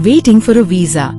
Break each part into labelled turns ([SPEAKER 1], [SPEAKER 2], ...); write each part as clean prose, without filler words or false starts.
[SPEAKER 1] waiting for a visa.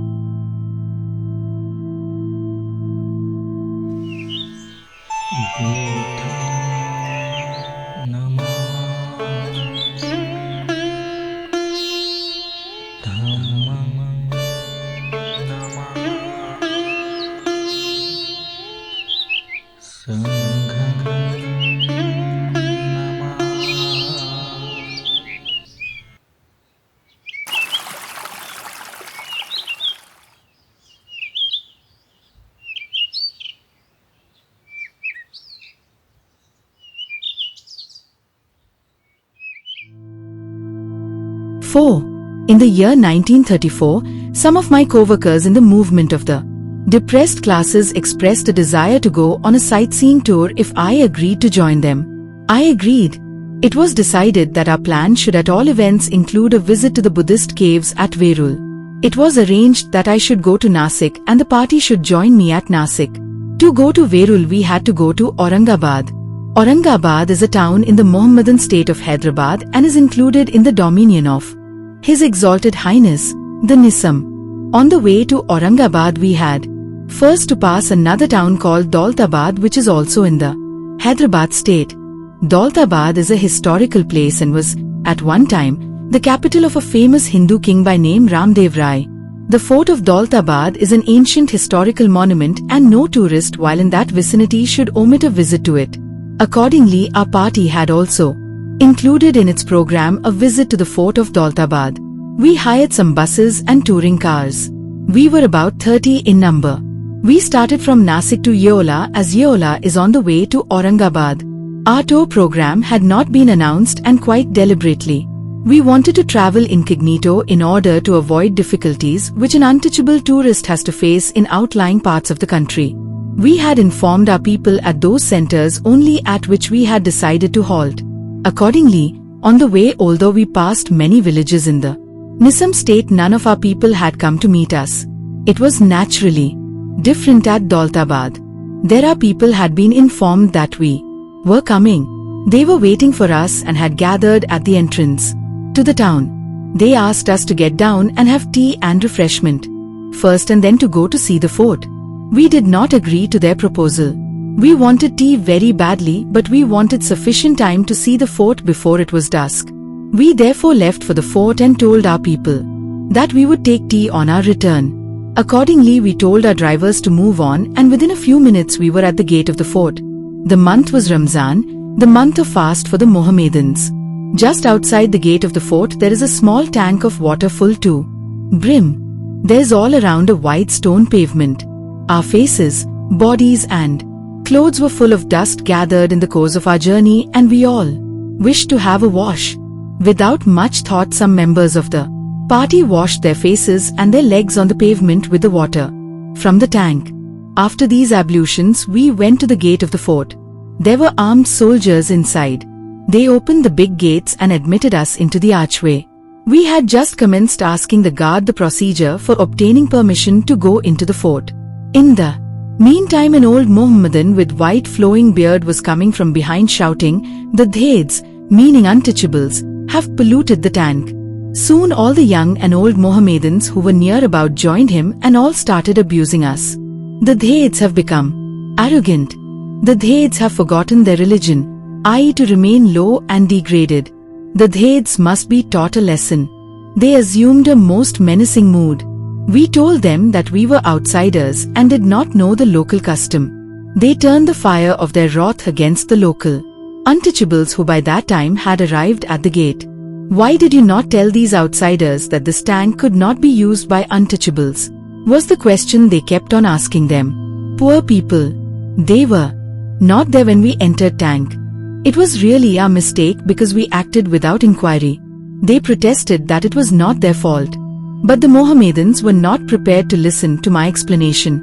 [SPEAKER 1] In the year 1934, some of my co-workers in the movement of the depressed classes expressed a desire to go on a sightseeing tour if I agreed to join them. I agreed. It was decided that our plan should at all events include a visit to the Buddhist caves at Verul. It was arranged that I should go to Nasik and the party should join me at Nasik. To go to Verul we had to go to Aurangabad. Aurangabad is a town in the Mohammedan State of Hyderabad and is included in the dominion of His Exalted Highness, the Nisam. On the way to Aurangabad we had first to pass another town called Daulatabad, which is also in the Hyderabad State. Daulatabad is a historical place and was, at one time, the capital of a famous Hindu king by name Ramdeo Rai. The fort of Daulatabad is an ancient historical monument and no tourist while in that vicinity should omit a visit to it. Accordingly, our party had also included in its program a visit to the fort of Daulatabad. We hired some buses and touring cars. We were about 30 in number. We started from Nasik to Yeola as Yeola is on the way to Aurangabad. Our tour program had not been announced and quite deliberately. We wanted to travel incognito in order to avoid difficulties which an untouchable tourist has to face in outlying parts of the country. We had informed our people at those centers only at which we had decided to halt. Accordingly, on the way although we passed many villages in the Nisam state, none of our people had come to meet us. It was naturally different at Daulatabad. There our people had been informed that we were coming. They were waiting for us and had gathered at the entrance to the town. They asked us to get down and have tea and refreshment first and then to go to see the fort. We did not agree to their proposal. We wanted tea very badly, but we wanted sufficient time to see the fort before it was dusk. We therefore left for the fort and told our people that we would take tea on our return. Accordingly, we told our drivers to move on and within a few minutes we were at the gate of the fort. The month was Ramzan, the month of fast for the Mohammedans. Just outside the gate of the fort there is a small tank of water full to brim. There's all around a wide stone pavement. Our faces, bodies and clothes were full of dust gathered in the course of our journey and we all wished to have a wash. Without much thought some members of the party washed their faces and their legs on the pavement with the water from the tank. After these ablutions we went to the gate of the fort. There were armed soldiers inside. They opened the big gates and admitted us into the archway. We had just commenced asking the guard the procedure for obtaining permission to go into the fort. In the meantime an old Mohammedan with white flowing beard was coming from behind shouting, "The Dhaids, meaning untouchables, have polluted the tank." Soon all the young and old Mohammedans who were near about joined him and all started abusing us. The Dhaids have become arrogant. The Dhaids have forgotten their religion, i.e. to remain low and degraded. The Dhaids must be taught a lesson. They assumed a most menacing mood. We told them that we were outsiders and did not know the local custom. They turned the fire of their wrath against the local untouchables who by that time had arrived at the gate. "Why did you not tell these outsiders that this tank could not be used by untouchables?" was the question they kept on asking them. Poor people. They were not there when we entered tank. It was really our mistake because we acted without inquiry. They protested that it was not their fault. But the Mohammedans were not prepared to listen to my explanation.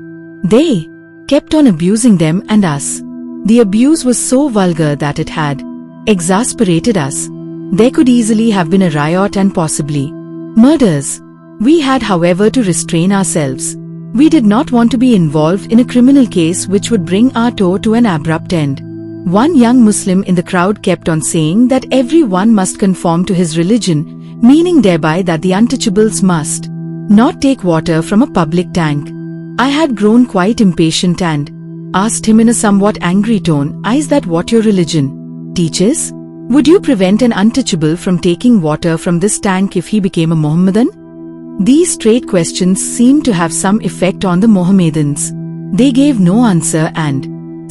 [SPEAKER 1] They kept on abusing them and us. The abuse was so vulgar that it had exasperated us. There could easily have been a riot and possibly murders. We had, however, to restrain ourselves. We did not want to be involved in a criminal case which would bring our tour to an abrupt end. One young Muslim in the crowd kept on saying that everyone must conform to his religion, meaning thereby that the untouchables must not take water from a public tank. I had grown quite impatient and asked him in a somewhat angry tone, "Is that what your religion teaches? Would you prevent an untouchable from taking water from this tank if he became a Mohammedan?" These straight questions seemed to have some effect on the Mohammedans. They gave no answer and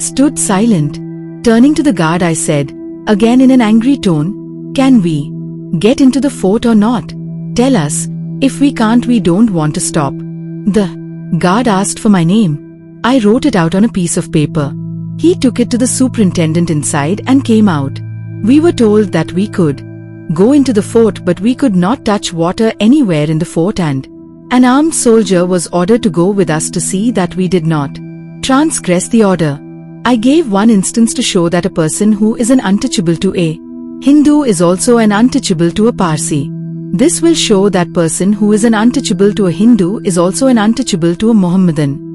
[SPEAKER 1] stood silent. Turning to the guard, I said, again in an angry tone, "Can we get into the fort or not? Tell us. If we can't, we don't want to stop." The guard asked for my name. I wrote it out on a piece of paper. He took it to the superintendent inside and came out. We were told that we could go into the fort, but we could not touch water anywhere in the fort, and an armed soldier was ordered to go with us to see that we did not transgress the order. I gave one instance to show that a person who is an untouchable to a Hindu is also an untouchable to a Parsi. This will show that person who is an untouchable to a Hindu is also an untouchable to a Mohammedan.